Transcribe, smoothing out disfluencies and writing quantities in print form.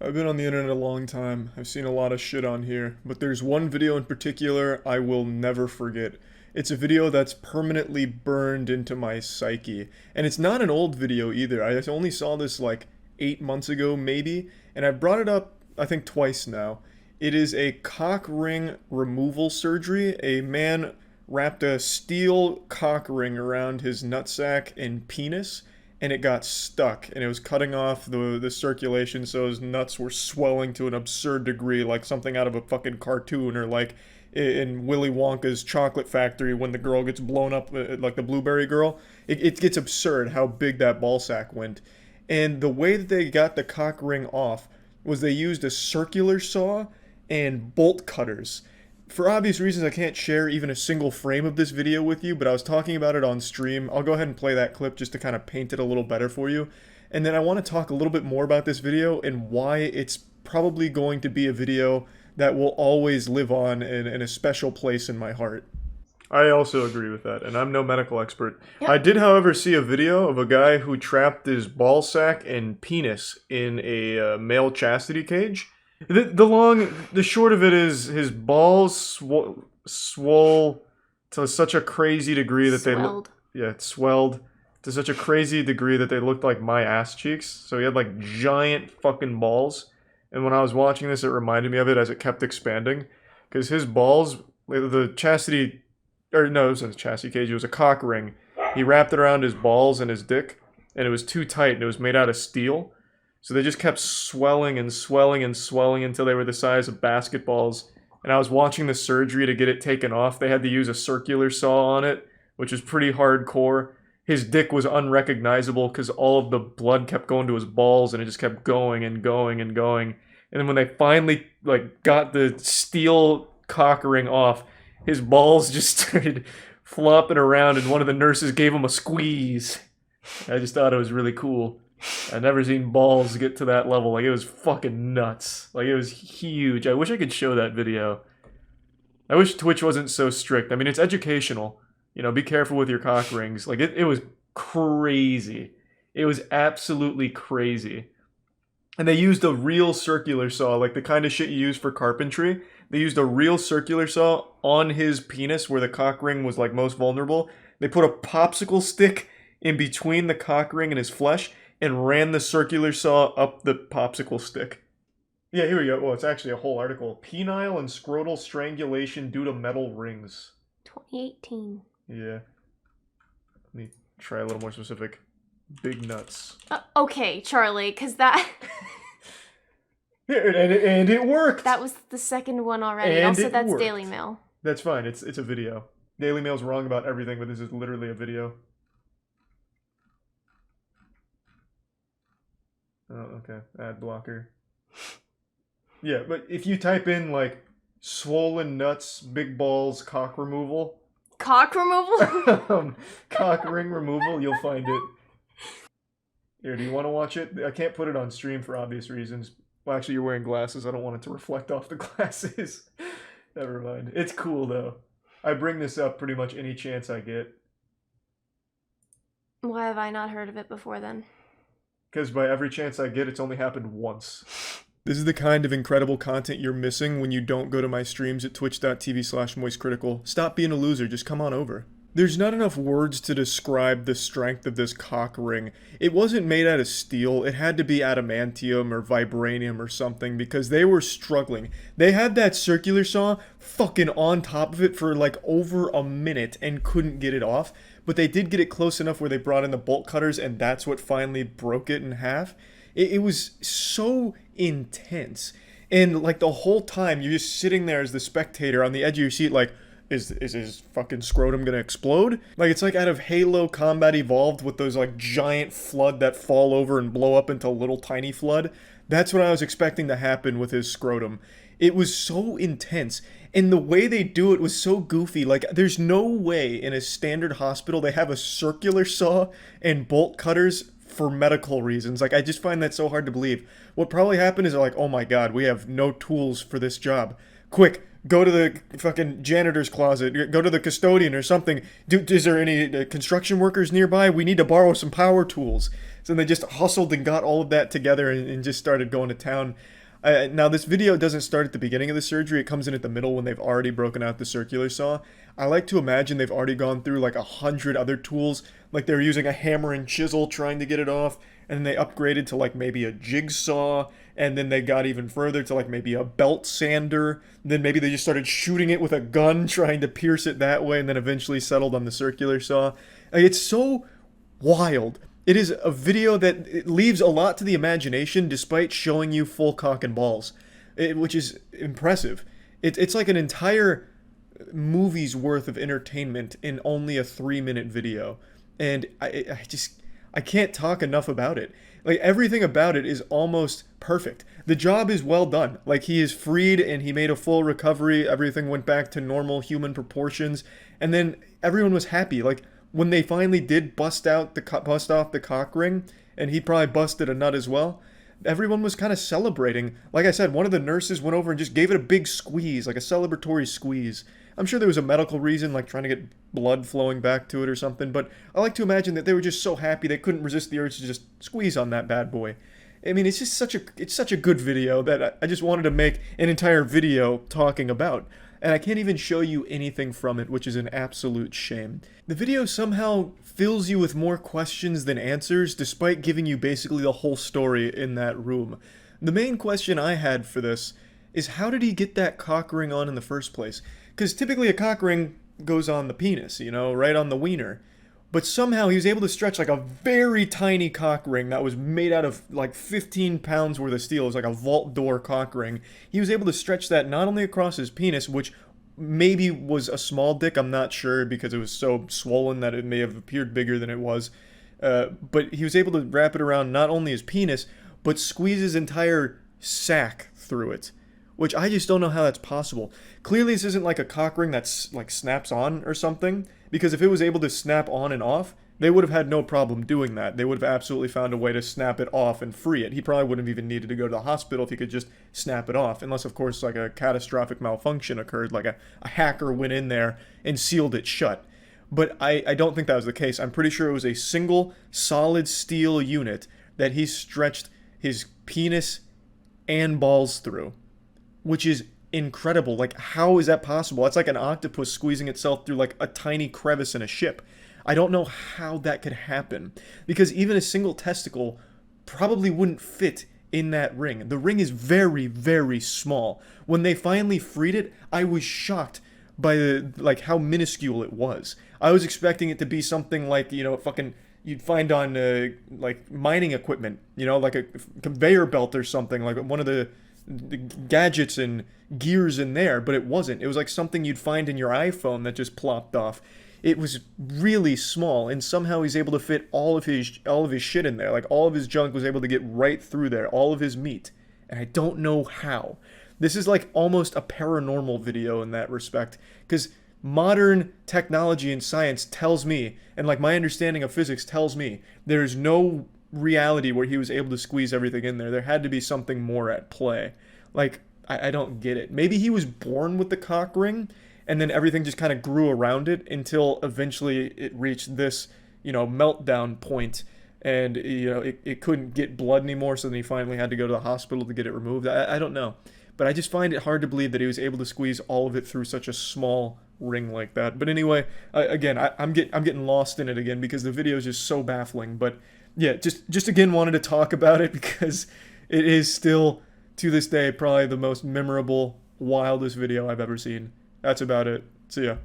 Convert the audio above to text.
I've been on the internet a long time. I've seen a lot of shit on here, but there's one video in particular I will never forget. It's a video that's permanently burned into my psyche. And it's not an old video either. I only saw this like 8 months ago, maybe, and I brought it up, I think, twice now. It is a cock ring removal surgery. A man wrapped a steel cock ring around his nutsack and penis, and it got stuck, and it was cutting off the circulation, so his nuts were swelling to an absurd degree, like something out of a fucking cartoon, or like in Willy Wonka's chocolate factory when the girl gets blown up, like the blueberry girl. It gets absurd how big that ball sack went. And the way that they got the cock ring off was they used a circular saw and bolt cutters. For obvious reasons, I can't share even a single frame of this video with you, but I was talking about it on stream. I'll go ahead and play that clip just to kind of paint it a little better for you. And then I want to talk a little bit more about this video and why it's probably going to be a video that will always live on in a special place in my heart. I also agree with that, and I'm no medical expert. Yep. I did, however, see a video of a guy who trapped his ball sack and penis in a male chastity cage. The short of it is his balls swole to such a crazy degree that Swelled. it swelled to such a crazy degree that they looked like my ass cheeks. So he had like giant fucking balls. And when I was watching this, it reminded me of it as it kept expanding. Because his balls, the chastity, or no, it wasn't a chastity cage, it was a cock ring. He wrapped it around his balls and his dick, and it was too tight, and it was made out of steel. So they just kept swelling and swelling and swelling until they were the size of basketballs. And I was watching the surgery to get it taken off. They had to use a circular saw on it, which was pretty hardcore. His dick was unrecognizable because all of the blood kept going to his balls, and it just kept going and going and going. And then when they finally got the steel cock ring off, his balls just started flopping around, and one of the nurses gave him a squeeze. I just thought it was really cool. I've never seen balls get to that level. Like, it was fucking nuts. Like, it was huge. I wish I could show that video. I wish Twitch wasn't so strict. I mean, it's educational. You know, be careful with your cock rings. Like, it was crazy. It was absolutely crazy. And they used a real circular saw, like the kind of shit you use for carpentry. They used a real circular saw on his penis where the cock ring was, like, most vulnerable. They put a popsicle stick in between the cock ring and his flesh and ran the circular saw up the popsicle stick. Yeah, here we go. Well, it's actually a whole article. Penile and scrotal strangulation due to metal rings. 2018. Yeah. Let me try a little more specific. Big nuts. Okay, Charlie, because that... and it worked! That was the second one already. And Also, it that's worked. Daily Mail. That's fine. It's a video. Daily Mail's wrong about everything, but this is literally a video. Oh, okay. Ad blocker. Yeah, but if you type in, like, swollen nuts, big balls, cock removal... Cock removal? Cock ring removal, you'll find it. Here, do you want to watch it? I can't put it on stream for obvious reasons. Well, actually, you're wearing glasses. I don't want it to reflect off the glasses. Never mind. It's cool, though. I bring this up pretty much any chance I get. Why have I not heard of it before then? Because by every chance I get, it's only happened once. This is the kind of incredible content you're missing when you don't go to my streams at twitch.tv/moistcritical. Stop being a loser, just come on over. There's not enough words to describe the strength of this cock ring. It wasn't made out of steel, it had to be adamantium or vibranium or something because they were struggling. They had that circular saw fucking on top of it for like over a minute and couldn't get it off, but they did get it close enough where they brought in the bolt cutters and that's what finally broke it in half. It was so intense. And like the whole time you're just sitting there as the spectator on the edge of your seat like, is his fucking scrotum gonna explode? Like, it's like out of Halo Combat Evolved with those like giant flood that fall over and blow up into little tiny flood. That's what I was expecting to happen with his scrotum. It was so intense. And the way they do it was so goofy. Like, there's no way in a standard hospital they have a circular saw and bolt cutters for medical reasons. Like, I just find that so hard to believe. What probably happened is they're like, oh my god, we have no tools for this job. quick, go to the fucking janitor's closet, go to the custodian or something. Is there any construction workers nearby? We need to borrow some power tools. So they just hustled and got all of that together and just started going to town. Now, this video doesn't start at the beginning of the surgery. It comes in at the middle when they've already broken out the circular saw. I like to imagine they've already gone through like 100 other tools. Like they're using a hammer and chisel trying to get it off. And then they upgraded to like maybe a jigsaw. And then they got even further to like maybe a belt sander. Then maybe they just started shooting it with a gun, trying to pierce it that way. And then eventually settled on the circular saw. Like, it's so wild. It is a video that it leaves a lot to the imagination despite showing you full cock and balls, which is impressive. It's like an entire movie's worth of entertainment in only a 3-minute video. And I can't talk enough about it. Like, everything about it is almost perfect. The job is well done. Like, he is freed and he made a full recovery. Everything went back to normal human proportions. And then everyone was happy. Like, when they finally did bust off the cock ring, and he probably busted a nut as well, everyone was kind of celebrating. Like I said, one of the nurses went over and just gave it a big squeeze, like a celebratory squeeze. I'm sure there was a medical reason, like trying to get blood flowing back to it or something, but I like to imagine that they were just so happy they couldn't resist the urge to just squeeze on that bad boy. I mean, it's just such a good video that I just wanted to make an entire video talking about. And I can't even show you anything from it, which is an absolute shame. The video somehow fills you with more questions than answers, despite giving you basically the whole story in that room. The main question I had for this is, how did he get that cock ring on in the first place? Because typically a cock ring goes on the penis, you know, right on the wiener. But somehow he was able to stretch like a very tiny cock ring that was made out of like 15 pounds worth of steel. It was like a vault door cock ring. He was able to stretch that not only across his penis, which maybe was a small dick, I'm not sure, because it was so swollen that it may have appeared bigger than it was. But he was able to wrap it around not only his penis, but squeeze his entire sack through it. Which I just don't know how that's possible. Clearly this isn't like a cock ring that's like snaps on or something, because if it was able to snap on and off, they would have had no problem doing that. They would have absolutely found a way to snap it off and free it. He probably wouldn't have even needed to go to the hospital if he could just snap it off, unless of course like a catastrophic malfunction occurred, like a hacker went in there and sealed it shut. But I don't think that was the case. I'm pretty sure it was a single solid steel unit that he stretched his penis and balls through. Which is incredible. Like, how is that possible? That's like an octopus squeezing itself through like a tiny crevice in a ship. I don't know how that could happen. Because even a single testicle probably wouldn't fit in that ring. The ring is very, very small. When they finally freed it, I was shocked by like how minuscule it was. I was expecting it to be something like, you know, fucking you'd find on like mining equipment, you know, like a conveyor belt or something, like one of the gadgets and gears in there, but it wasn't. It was like something you'd find in your iPhone that just plopped off. It was really small, and somehow he's able to fit all of his shit in there. Like, all of his junk was able to get right through there, all of his meat. And I don't know how. This is like almost a paranormal video in that respect, because modern technology and science tells me, and like my understanding of physics tells me, there's no reality where he was able to squeeze everything in there. There had to be something more at play. Like, I don't get it. Maybe he was born with the cock ring, and then everything just kind of grew around it until eventually it reached this, you know, meltdown point, and, you know, it couldn't get blood anymore, so then he finally had to go to the hospital to get it removed. I don't know. But I just find it hard to believe that he was able to squeeze all of it through such a small ring like that. But anyway, again, I'm getting lost in it again because the video is just so baffling. But yeah, just again wanted to talk about it because it is still, to this day, probably the most memorable, wildest video I've ever seen. That's about it. See ya.